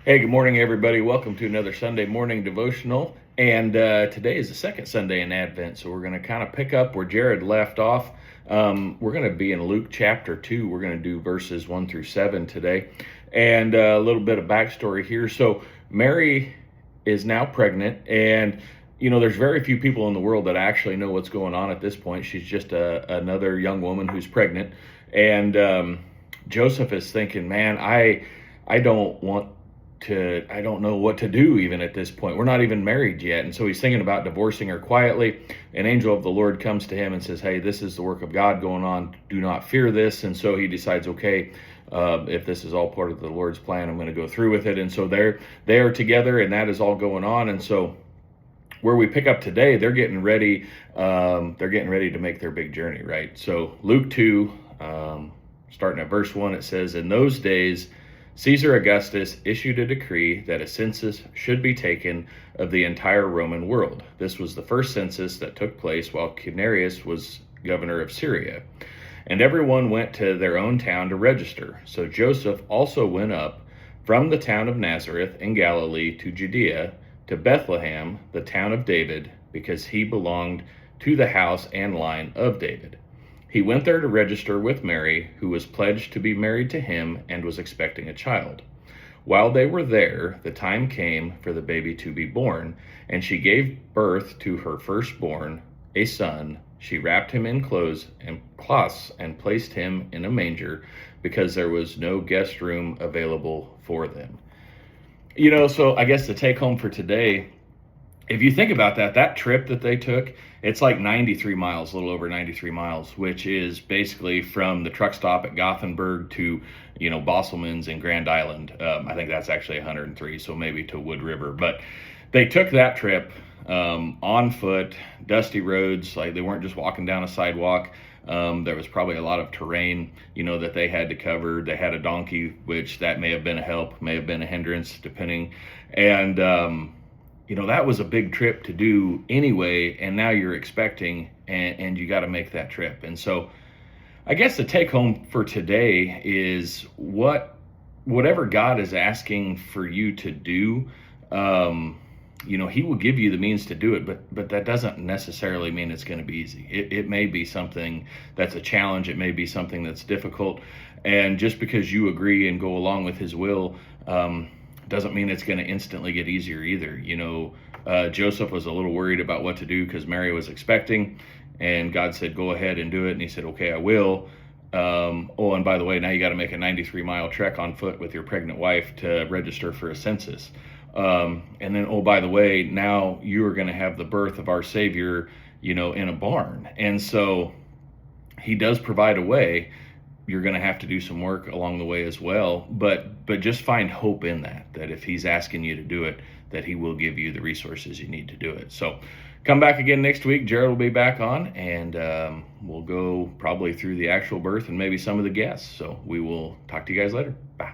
Hey, good morning, everybody. Welcome to another Sunday morning devotional. And today is the second Sunday in Advent, so we're going to kind of pick up where Jared left off. We're going to be in Luke chapter 2. We're going to do verses 1 through 7 today. And a little bit of backstory here. So, Mary is now pregnant, and there's very few people in the world that actually know what's going on at this point. She's just another young woman who's pregnant. And Joseph is thinking, man, I don't want I don't know what to do even at this point. We're not even married yet. And so he's thinking about divorcing her quietly. An angel of the Lord comes to him and says, hey, this is the work of God going on. Do not fear this. And so he decides, okay, if this is all part of the Lord's plan, I'm going to go through with it. And so they are together, and that is all going on. And so where we pick up today, they're getting ready. They're getting ready to make their big journey, right? So Luke 2, starting at verse 1, it says, in those days, Caesar Augustus issued a decree that a census should be taken of the entire Roman world. This was the first census that took place while Quirinius was governor of Syria. And everyone went to their own town to register. So Joseph also went up from the town of Nazareth in Galilee to Judea, to Bethlehem, the town of David, because he belonged to the house and line of David. He went there to register with Mary, who was pledged to be married to him and was expecting a child. While they were there, the time came for the baby to be born, and she gave birth to her firstborn, a son. She wrapped him in cloths and placed him in a manger, because there was no guest room available for them. So I guess the take home for today, if you think about that trip that they took, it's like 93 miles, a little over 93 miles, which is basically from the truck stop at Gothenburg to, Bosselman's in Grand Island. I think that's actually 103, so maybe to Wood River. But they took that trip on foot, dusty roads, like they weren't just walking down a sidewalk. There was probably a lot of terrain, that they had to cover. They had a donkey, which that may have been a help, may have been a hindrance, depending. And, that was a big trip to do anyway, and now you're expecting, and you got to make that trip. And so I guess the take home for today is whatever God is asking for you to do, he will give you the means to do it, but that doesn't necessarily mean it's going to be easy. It may be something that's a challenge. It may be something that's difficult. And just because you agree and go along with his will, doesn't mean it's going to instantly get easier either. Joseph was a little worried about what to do because Mary was expecting, and God said, go ahead and do it. And he said, okay, I will. And by the way, now you got to make a 93-mile trek on foot with your pregnant wife to register for a census. And then, by the way, now you are going to have the birth of our Savior, in a barn. And so he does provide a way. You're going to have to do some work along the way as well, but just find hope in that if he's asking you to do it, that he will give you the resources you need to do it. So come back again next week. Jared will be back on, and we'll go probably through the actual birth and maybe some of the guests. So we will talk to you guys later. Bye.